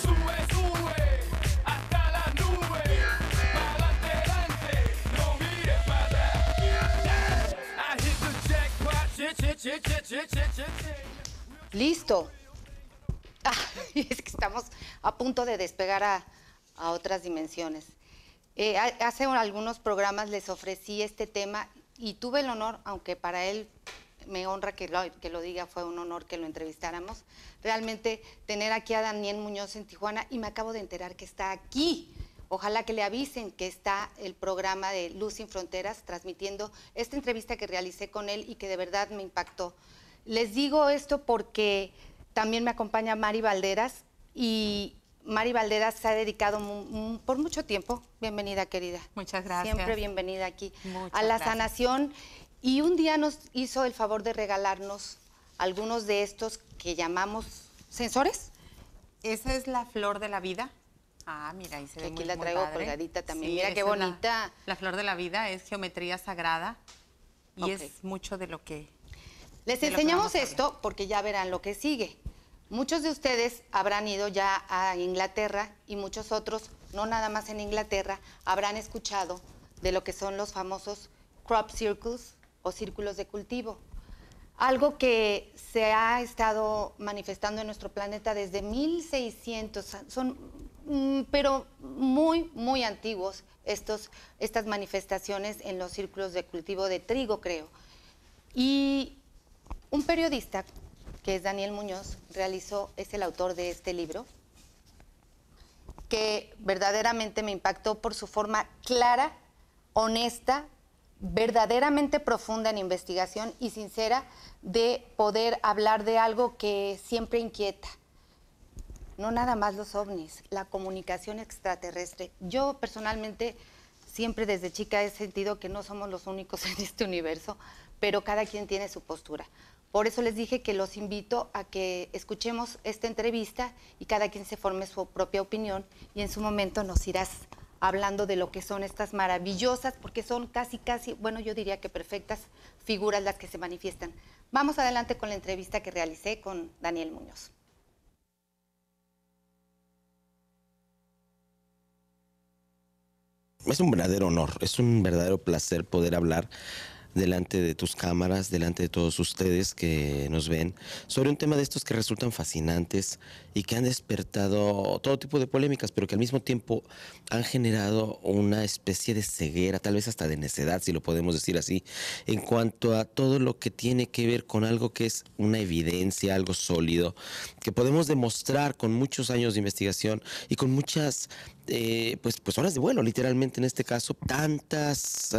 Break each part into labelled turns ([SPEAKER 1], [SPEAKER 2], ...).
[SPEAKER 1] Sube, sube, hasta la nube. Pa'lante, adelante, no mires para atrás. I hit the jackpot,
[SPEAKER 2] Listo. Es que estamos a punto de despegar a otras dimensiones. Hace algunos programas les ofrecí este tema y tuve el honor, aunque para él me honra que lo diga, fue un honor que lo entrevistáramos, realmente tener aquí a Daniel Muñoz en Tijuana, y me acabo de enterar que está aquí. Ojalá que le avisen que está el programa de Luz Sin Fronteras transmitiendo esta entrevista que realicé con él y que de verdad me impactó. Les digo esto porque también me acompaña Mari Valderas, y Mari Valderas se ha dedicado por mucho tiempo, bienvenida querida.
[SPEAKER 3] Muchas gracias.
[SPEAKER 2] Siempre bienvenida aquí.
[SPEAKER 3] Muchas
[SPEAKER 2] a la
[SPEAKER 3] gracias.
[SPEAKER 2] sanación, y un día nos hizo el favor de regalarnos algunos de estos que llamamos sensores.
[SPEAKER 3] Esa es la flor de la vida. Ah, mira, ahí se ve
[SPEAKER 2] Aquí
[SPEAKER 3] muy,
[SPEAKER 2] la
[SPEAKER 3] muy
[SPEAKER 2] traigo
[SPEAKER 3] padre.
[SPEAKER 2] colgadita también.
[SPEAKER 3] Sí,
[SPEAKER 2] Mira qué
[SPEAKER 3] esa es
[SPEAKER 2] bonita.
[SPEAKER 3] La flor de la vida es geometría sagrada y
[SPEAKER 2] Ok.
[SPEAKER 3] es mucho de lo que...
[SPEAKER 2] Les
[SPEAKER 3] de lo que
[SPEAKER 2] enseñamos
[SPEAKER 3] vamos a
[SPEAKER 2] esto porque ya verán lo que sigue. Muchos de ustedes habrán ido ya a Inglaterra, y muchos otros, no nada más en Inglaterra, habrán escuchado de lo que son los famosos crop circles o círculos de cultivo. Algo que se ha estado manifestando en nuestro planeta desde 1600, son pero muy, muy antiguos estas manifestaciones en los círculos de cultivo de trigo, creo. Y un periodista, que es Daniel Muñoz, es el autor de este libro, que verdaderamente me impactó por su forma clara, honesta, verdaderamente profunda en investigación y sincera de poder hablar de algo que siempre inquieta. No nada más los ovnis, la comunicación extraterrestre. Yo personalmente siempre desde chica he sentido que no somos los únicos en este universo, pero cada quien tiene su postura. Por eso les dije que los invito a que escuchemos esta entrevista y cada quien se forme su propia opinión, y en su momento nos irás hablando de lo que son estas maravillosas, porque son casi, bueno, yo diría que perfectas figuras las que se manifiestan. Vamos adelante con la entrevista que realicé con Daniel Muñoz.
[SPEAKER 4] Es un verdadero honor, es un verdadero placer poder hablar delante de tus cámaras, delante de todos ustedes que nos ven, sobre un tema de estos que resultan fascinantes y que han despertado todo tipo de polémicas, pero que al mismo tiempo han generado una especie de ceguera, tal vez hasta de necedad, si lo podemos decir así, en cuanto a todo lo que tiene que ver con algo que es una evidencia, algo sólido, que podemos demostrar con muchos años de investigación y con muchas pues horas de vuelo, literalmente en este caso, tantas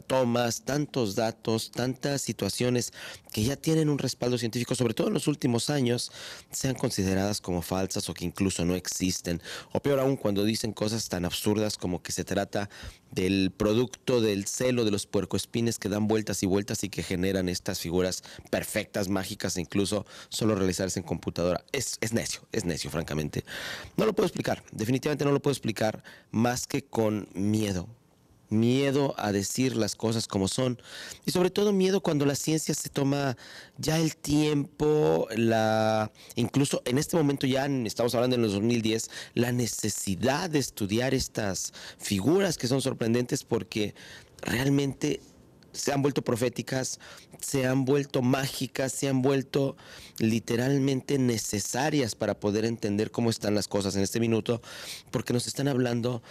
[SPEAKER 4] tomas, tantos datos, tantas situaciones que ya tienen un respaldo científico, sobre todo en los últimos años, sean consideradas como falsas o que incluso no existen, o peor aún cuando dicen cosas tan absurdas como que se trata del producto del celo de los puercoespines que dan vueltas y vueltas y que generan estas figuras perfectas, mágicas, e incluso solo realizarse en computadora. Es necio, francamente. No lo puedo explicar, definitivamente no lo puedo explicar más que con miedo. Miedo a decir las cosas como son, y sobre todo miedo cuando la ciencia se toma ya el tiempo, incluso en este momento ya estamos hablando en los 2010, la necesidad de estudiar estas figuras que son sorprendentes porque realmente se han vuelto proféticas, se han vuelto mágicas, se han vuelto literalmente necesarias para poder entender cómo están las cosas en este minuto, porque nos están hablando,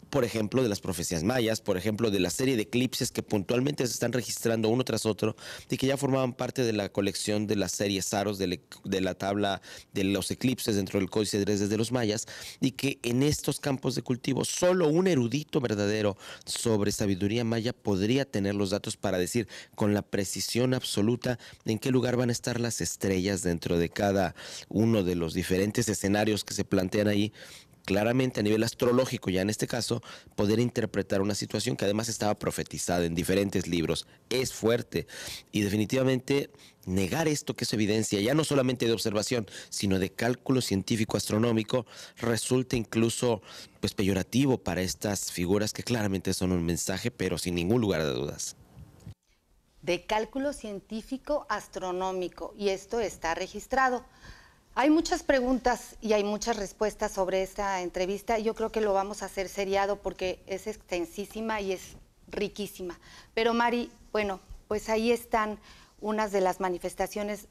[SPEAKER 4] por ejemplo, de las profecías mayas, por ejemplo, de la serie de eclipses que puntualmente se están registrando uno tras otro y que ya formaban parte de la colección de la serie Saros, de la tabla de los eclipses dentro del Códice de Dresde de los mayas, y que en estos campos de cultivo solo un erudito verdadero sobre sabiduría maya podría tener los datos para decir con la precisión absoluta en qué lugar van a estar las estrellas dentro de cada uno de los diferentes escenarios que se plantean ahí. Claramente a nivel astrológico, ya en este caso, poder interpretar una situación que además estaba profetizada en diferentes libros. Es fuerte y definitivamente negar esto que es evidencia, ya no solamente de observación, sino de cálculo científico astronómico, resulta incluso pues peyorativo para estas figuras que claramente son un mensaje, pero sin ningún lugar de dudas.
[SPEAKER 2] De cálculo científico astronómico, y esto está registrado. Hay muchas preguntas y hay muchas respuestas sobre esta entrevista. Yo creo que lo vamos a hacer seriado porque es extensísima y es riquísima. Pero Mari, bueno, pues ahí están unas de las manifestaciones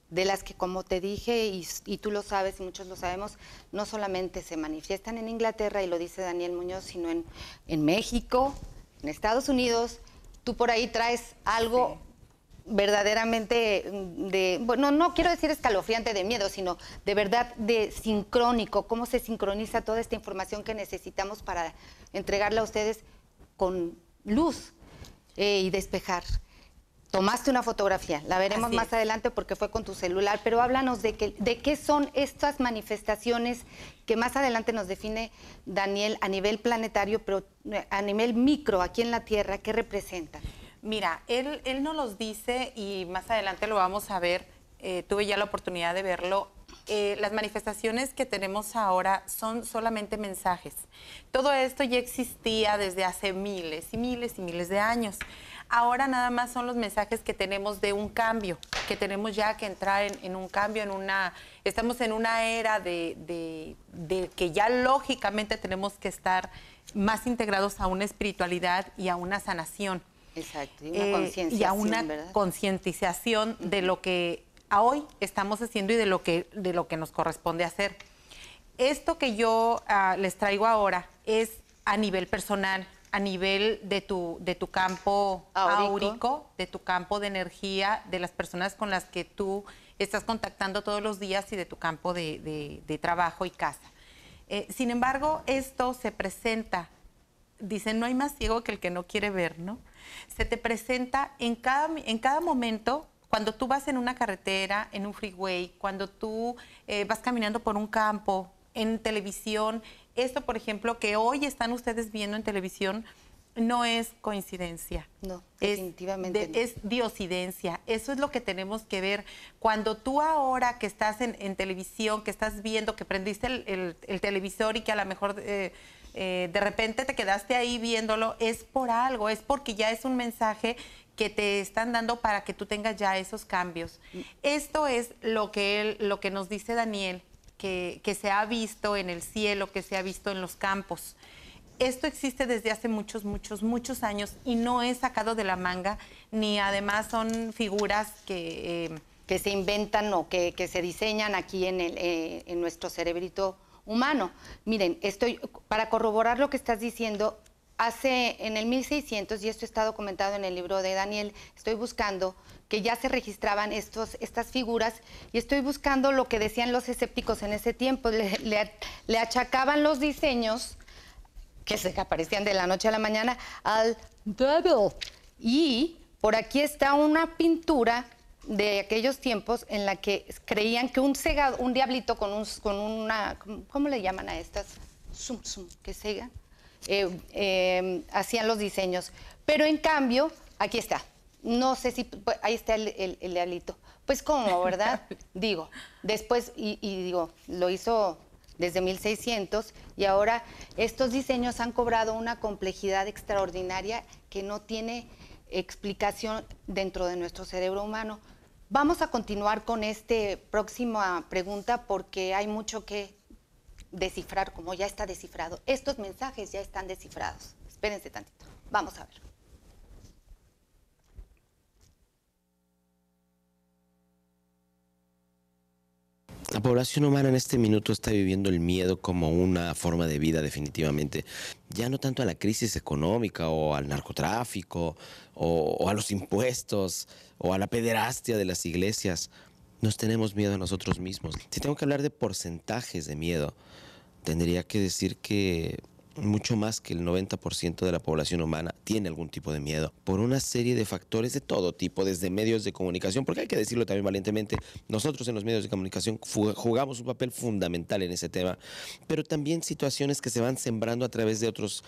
[SPEAKER 2] de las que, como te dije, y tú lo sabes y muchos lo sabemos, no solamente se manifiestan en Inglaterra, y lo dice Daniel Muñoz, sino en México, en Estados Unidos. Tú por ahí traes algo verdaderamente bueno, no quiero decir escalofriante de miedo, sino de verdad de sincrónico, cómo se sincroniza toda esta información que necesitamos para entregarla a ustedes con luz y despejar. Tomaste una fotografía, la veremos
[SPEAKER 3] Así
[SPEAKER 2] más
[SPEAKER 3] es.
[SPEAKER 2] adelante porque fue con tu celular, pero háblanos de qué son estas manifestaciones que más adelante nos define Daniel a nivel planetario, pero a nivel micro, aquí en la Tierra, ¿qué representan?
[SPEAKER 3] Mira, él nos los dice y más adelante lo vamos a ver. Tuve ya la oportunidad de verlo. Las manifestaciones que tenemos ahora son solamente mensajes. Todo esto ya existía desde hace miles y miles y miles de años. Ahora nada más son los mensajes que tenemos de un cambio, que tenemos ya que entrar en un cambio, estamos en una era de que ya lógicamente tenemos que estar más integrados a una espiritualidad y a una sanación.
[SPEAKER 2] Exacto, y una concienciación,
[SPEAKER 3] y a una
[SPEAKER 2] ¿verdad?
[SPEAKER 3] concientización de lo que a hoy estamos haciendo y de lo que nos corresponde hacer. Esto que yo les traigo ahora es a nivel personal, a nivel de tu campo áurico, de tu campo de energía, de las personas con las que tú estás contactando todos los días y de tu campo de trabajo y casa. Sin embargo, esto se presenta, dicen, no hay más ciego que el que no quiere ver, ¿no? Se te presenta en cada momento, cuando tú vas en una carretera, en un freeway, cuando tú vas caminando por un campo, en televisión. Esto, por ejemplo, que hoy están ustedes viendo en televisión, no es coincidencia.
[SPEAKER 2] No, definitivamente no.
[SPEAKER 3] Es diosidencia. Eso es lo que tenemos que ver. Cuando tú ahora que estás en televisión, que estás viendo, que prendiste el televisor y que a lo mejor de repente te quedaste ahí viéndolo, es por algo, es porque ya es un mensaje que te están dando para que tú tengas ya esos cambios. Esto es lo que nos dice Daniel, que se ha visto en el cielo, que se ha visto en los campos. Esto existe desde hace muchos, muchos, muchos años y no es sacado de la manga, ni además son figuras que
[SPEAKER 2] se inventan o que se diseñan aquí en nuestro cerebrito humano. Miren, para corroborar lo que estás diciendo, en el 1600, y esto está documentado en el libro de Daniel, estoy buscando que ya se registraban estas figuras y estoy buscando lo que decían los escépticos en ese tiempo. Le achacaban los diseños que se aparecían de la noche a la mañana al devil. Y por aquí está una pintura de aquellos tiempos en la que creían que un diablito con una, ¿cómo le llaman a estas? Que cegan. Hacían los diseños. Pero en cambio, aquí está. No sé si, ahí está el diablito. Pues cómo, ¿verdad? Digo, después, y digo, lo hizo desde 1600 y ahora estos diseños han cobrado una complejidad extraordinaria que no tiene explicación dentro de nuestro cerebro humano. Vamos a continuar con esta próxima pregunta porque hay mucho que descifrar, como ya está descifrado. Estos mensajes ya están descifrados. Espérense tantito. Vamos a ver.
[SPEAKER 4] La población humana en este minuto está viviendo el miedo como una forma de vida definitivamente. Ya no tanto a la crisis económica o al narcotráfico o a los impuestos o a la pederastia de las iglesias. Nos tenemos miedo a nosotros mismos. Si tengo que hablar de porcentajes de miedo, tendría que decir que mucho más que el 90% de la población humana tiene algún tipo de miedo por una serie de factores de todo tipo, desde medios de comunicación, porque hay que decirlo también valientemente, nosotros en los medios de comunicación jugamos un papel fundamental en ese tema, pero también situaciones que se van sembrando a través de otros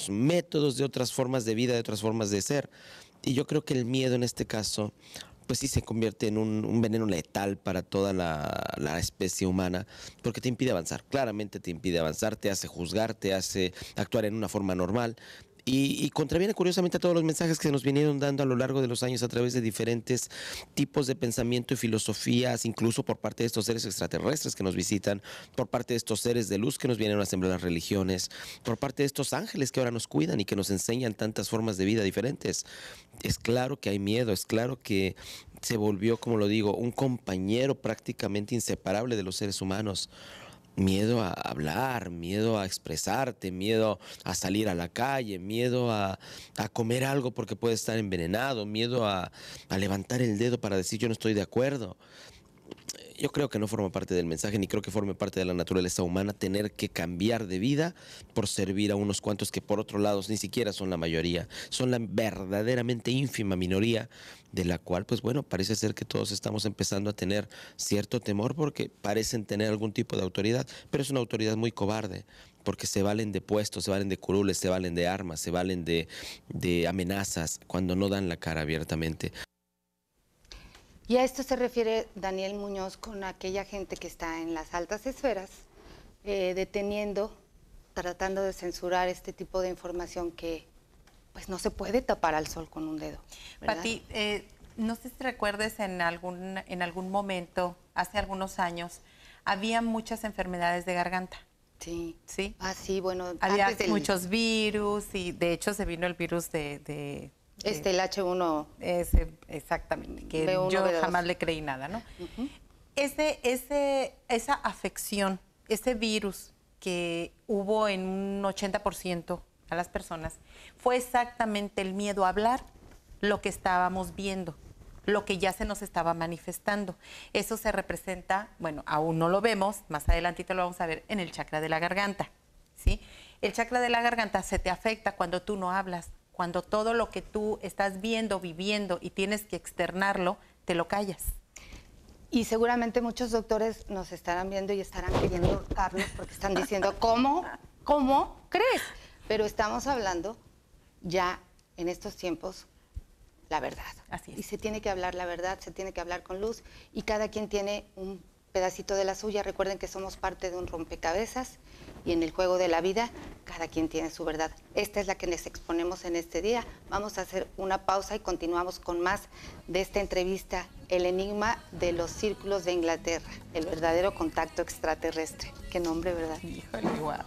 [SPEAKER 4] métodos, de otras formas de vida, de otras formas de ser. Y yo creo que el miedo en este caso pues sí se convierte en un veneno letal para toda la especie humana, porque te impide avanzar, claramente te impide avanzar, te hace juzgar, te hace actuar en una forma normal, y contraviene curiosamente a todos los mensajes que se nos vinieron dando a lo largo de los años a través de diferentes tipos de pensamiento y filosofías, incluso por parte de estos seres extraterrestres que nos visitan, por parte de estos seres de luz que nos vienen a sembrar las religiones, por parte de estos ángeles que ahora nos cuidan y que nos enseñan tantas formas de vida diferentes. Es claro que hay miedo, es claro que se volvió, como lo digo, un compañero prácticamente inseparable de los seres humanos. Miedo a hablar, miedo a expresarte, miedo a salir a la calle, miedo a comer algo porque puede estar envenenado, miedo a levantar el dedo para decir yo no estoy de acuerdo. Yo creo que no forma parte del mensaje, ni creo que forme parte de la naturaleza humana tener que cambiar de vida por servir a unos cuantos que por otro lado ni siquiera son la mayoría, son la verdaderamente ínfima minoría de la cual, pues bueno, parece ser que todos estamos empezando a tener cierto temor porque parecen tener algún tipo de autoridad, pero es una autoridad muy cobarde, porque se valen de puestos, se valen de curules, se valen de armas, se valen de amenazas cuando no dan la cara abiertamente.
[SPEAKER 2] Y a esto se refiere Daniel Muñoz con aquella gente que está en las altas esferas, deteniendo, tratando de censurar este tipo de información que pues no se puede tapar al sol con un dedo, ¿verdad?
[SPEAKER 3] Pati, no sé si recuerdes en algún momento, hace algunos años, había muchas enfermedades de garganta.
[SPEAKER 2] Sí.
[SPEAKER 3] ¿Sí?
[SPEAKER 2] Ah, sí, bueno.
[SPEAKER 3] Había
[SPEAKER 2] antes del,
[SPEAKER 3] muchos virus y de hecho se vino el virus
[SPEAKER 2] el H1.
[SPEAKER 3] Exactamente, que
[SPEAKER 2] B1,
[SPEAKER 3] yo
[SPEAKER 2] B2.
[SPEAKER 3] jamás le creí nada, ¿no? Esa afección, ese virus que hubo en un 80% a las personas, fue exactamente el miedo a hablar lo que estábamos viendo, lo que ya se nos estaba manifestando. Eso se representa, bueno, aún no lo vemos, más adelantito lo vamos a ver, en el chakra de la garganta, ¿sí? El chakra de la garganta se te afecta cuando tú no hablas, cuando todo lo que tú estás viendo, viviendo y tienes que externarlo, te lo callas.
[SPEAKER 2] Y seguramente muchos doctores nos estarán viendo y estarán queriendo darnos porque están diciendo, ¿cómo? ¿Cómo crees? Pero estamos hablando ya en estos tiempos la verdad.
[SPEAKER 3] Así es.
[SPEAKER 2] Y se tiene que hablar la verdad, se tiene que hablar con luz y cada quien tiene un pedacito de la suya. Recuerden que somos parte de un rompecabezas y en el juego de la vida cada quien tiene su verdad. Esta es la que les exponemos en este día. Vamos a hacer una pausa y continuamos con más de esta entrevista, El enigma de los círculos de Inglaterra, el verdadero contacto extraterrestre. Qué nombre, ¿verdad?
[SPEAKER 3] Híjole, guau.